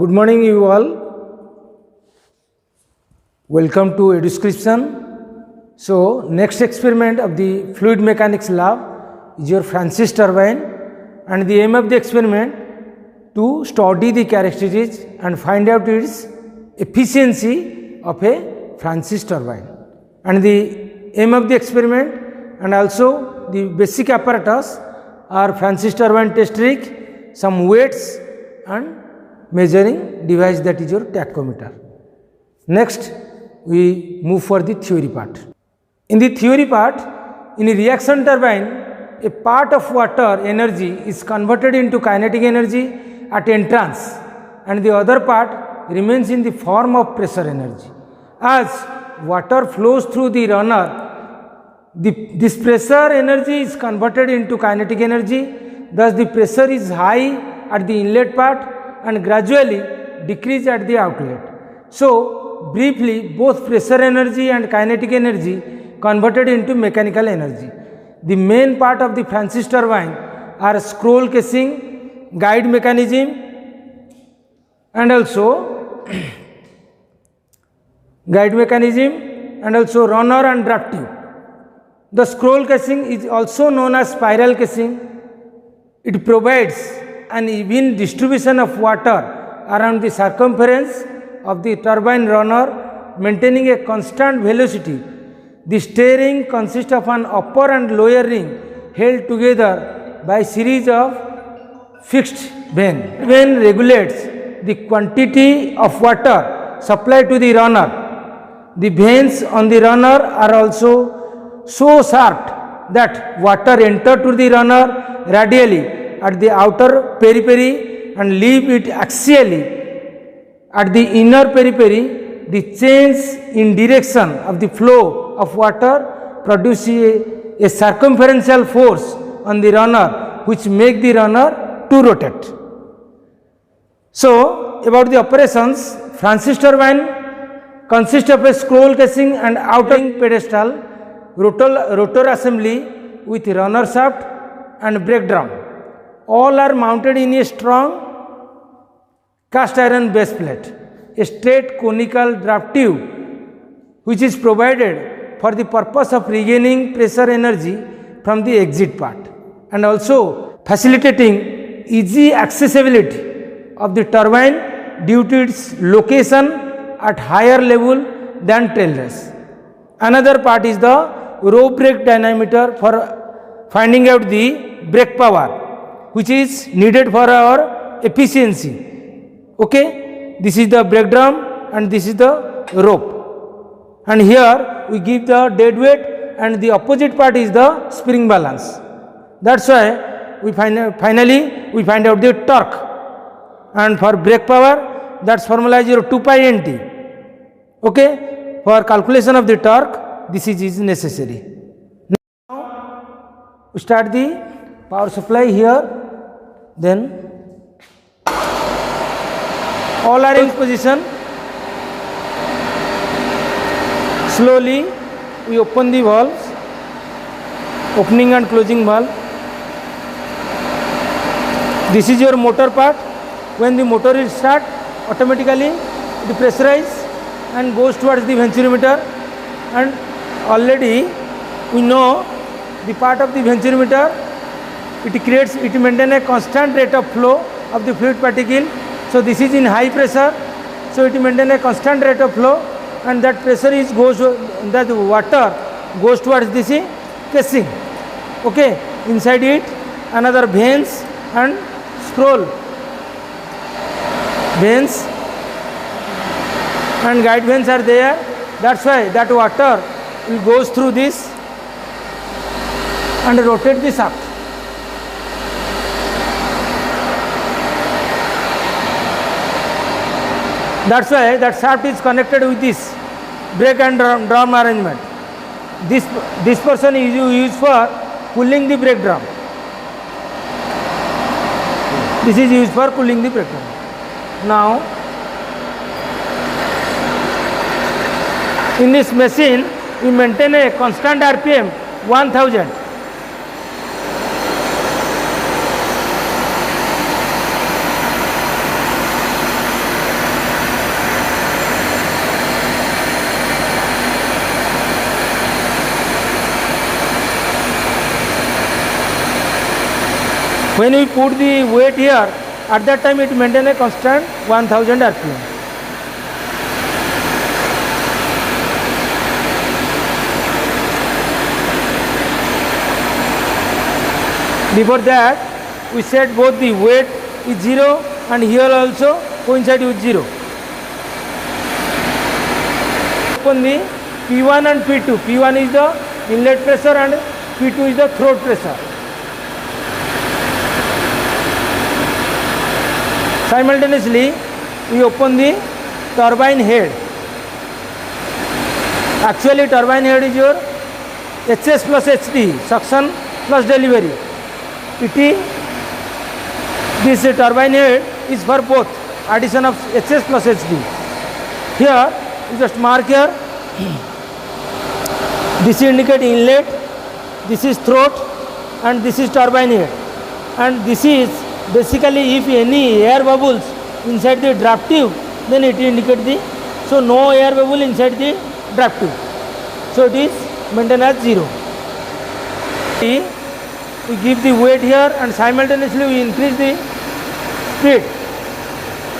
Good morning, you all. Welcome to Eduscription. So, next experiment of the fluid mechanics lab is your Francis turbine, and the aim of the experiment to study the characteristics and find out its efficiency of a Francis turbine. And the aim of the experiment and also the basic apparatus are Francis turbine test rig, some weights and measuring device, that is your tachometer. Next, we move for the theory part. In the theory part, in a reaction turbine, a part of water energy is converted into kinetic energy at entrance, and the other part remains in the form of pressure energy. As water flows through the runner, this pressure energy is converted into kinetic energy. Thus, the pressure is high at the inlet part and gradually decrease at the outlet. So, briefly, both pressure energy and kinetic energy converted into mechanical energy. The main part of the Francis turbine are scroll casing, guide mechanism, and also runner and draft tube. The scroll casing is also known as spiral casing. It provides an even distribution of water around the circumference of the turbine runner, maintaining a constant velocity. The steering consists of an upper and lower ring held together by series of fixed vanes. Vane regulates the quantity of water supplied to the runner. The vanes on the runner are also so short that water enters to the runner radially at the outer periphery and leave it axially at the inner periphery. The change in direction of the flow of water produces a circumferential force on the runner, which make the runner to rotate. So, about the operations, Francis turbine consists of a scroll casing and outer pedestal, rotor assembly with runner shaft and brake drum. All are mounted in a strong cast iron base plate. A straight conical draft tube, which is provided for the purpose of regaining pressure energy from the exit part and also facilitating easy accessibility of the turbine due to its location at higher level than tail race. Another part is the row brake dynamometer for finding out the brake power, which is needed for our efficiency. Okay, this is the brake drum and this is the rope, and here we give the dead weight and the opposite part is the spring balance. That's why we finally we find out the torque, and for brake power, that's formula is your 2 pi nt. Okay, for calculation of the torque, this is necessary. Now we start the power supply here. Then all are in position. Slowly we open the valves, opening and closing valve. This is your motor part. When the motor is start, automatically it pressurizes and goes towards the venturimeter, and already we know the part of the venturimeter. It maintains a constant rate of flow of the fluid particle. So, this is in high pressure. So, it maintains a constant rate of flow, and that pressure that water goes towards this casing. Okay, inside it another vanes and scroll vanes and guide vanes are there. That's why that water will goes through this and rotate the shaft. That's why that shaft is connected with this brake and drum arrangement. This portion is used for cooling the brake drum. This is used for cooling the brake drum. Now, in this machine, we maintain a constant RPM 1000. When we put the weight here, at that time it maintain a constant 1000 rpm. Before that, we set both the weight is 0 and here also coincide with 0. Open the P1 and P2. P1 is the inlet pressure and P2 is the throat pressure. Simultaneously, we open the turbine head. Actually, turbine head is your HS plus HD, suction plus delivery. This turbine head is for both, addition of HS plus HD. Here, you just mark here. This indicate inlet, this is throat, and this is turbine head. And this is basically if any air bubbles inside the draft tube, then it indicate the, so no air bubble inside the draft tube. So it is maintained as 0. We give the weight here and simultaneously we increase the speed.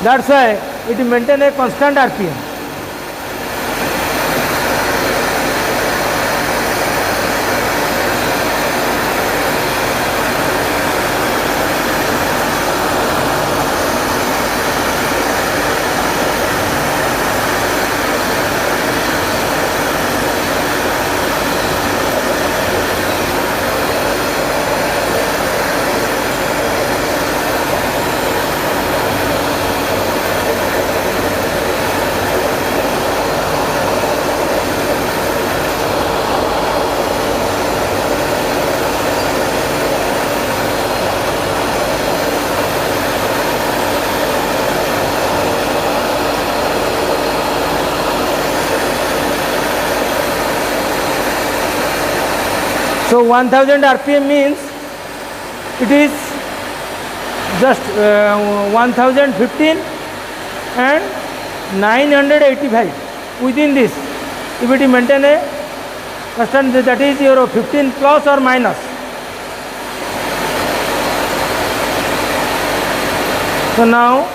That's why it maintain a constant RPM. So 1000 RPM means it is just 1015 and 985. Within this, if it maintain a constant, that is your 15 plus or minus. So now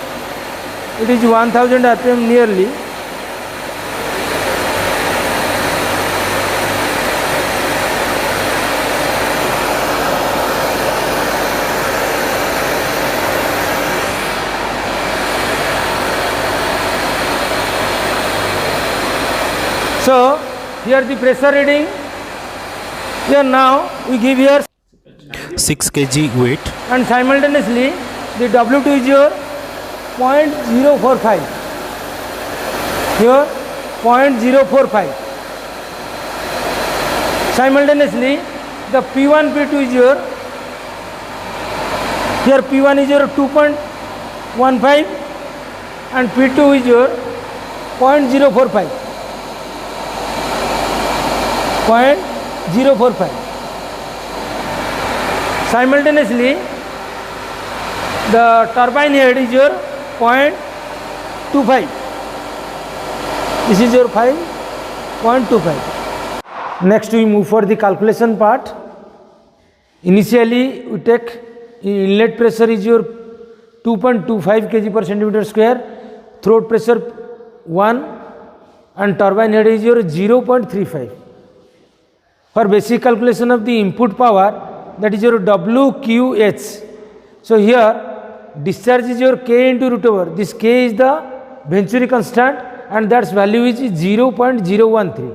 it is 1000 RPM nearly. So here the pressure reading. Here now we give here 6 kg weight and simultaneously the W2 is your 0.045. Here 0.045. Simultaneously the P1 P2 is your, here P1 is your 2.15 and P2 is your 0.045. 0.045. Simultaneously, the turbine head is your 0.25. This is your 5.25. Next, we move for the calculation part. Initially, we take inlet pressure is your 2.25 kg per centimeter square, throat pressure 1, and turbine head is your 0.35. For basic calculation of the input power, that is your WQH. So here discharge is your K into root over. This K is the Venturi constant and that value is 0.013.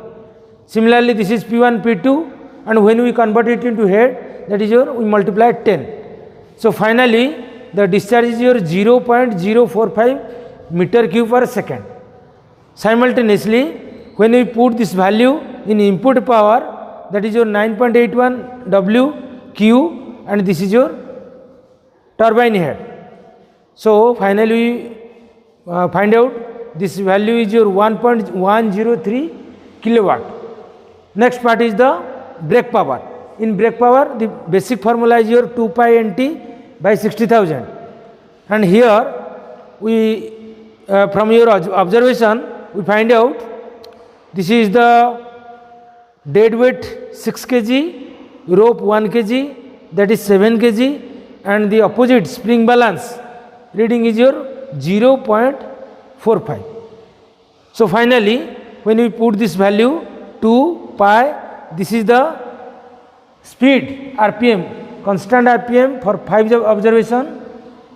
Similarly, this is P1, P2 and when we convert it into head, that is your, we multiply 10. So finally, the discharge is your 0.045 meter cube per second. Simultaneously, when we put this value in input power, that is your 9.81 WQ and this is your turbine head. So finally we find out this value is your 1.103 kilowatt. Next part is the brake power. In brake power, the basic formula is your 2 pi nt by 60,000. And here we from your observation we find out this is the dead weight 6 kg, rope 1 kg, that is 7 kg, and the opposite spring balance reading is your 0.45. So finally, when we put this value 2 pi, this is the speed RPM, constant RPM for 5 observation,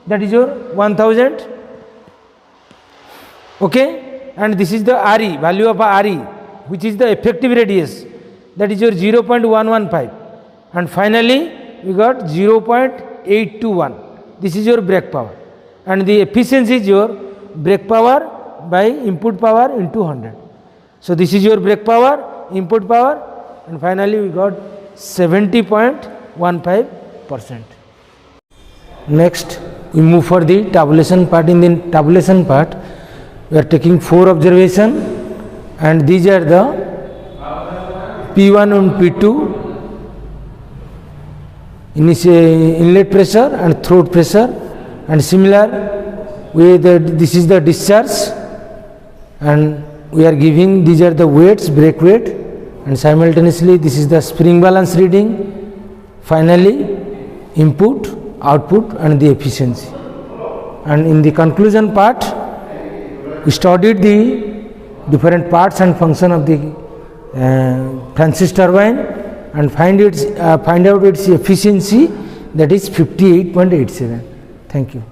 that is your 1000. Okay, and this is the RE, value of RE, which is the effective radius, that is your 0.115, and finally we got 0.821. This is your brake power, and the efficiency is your brake power by input power into 100. So this is your brake power, input power, and finally we got 70.15%. Next we move for the tabulation part. In the tabulation part, we are taking 4 observation, and these are the P1 and P2, inlet pressure and throat pressure, and similar with this is the discharge, and we are giving these are the weights, brake weight, and simultaneously this is the spring balance reading, finally input, output, and the efficiency. And in the conclusion part, we studied the different parts and function of the Francis turbine and find out its efficiency, that is 58.87. Thank you.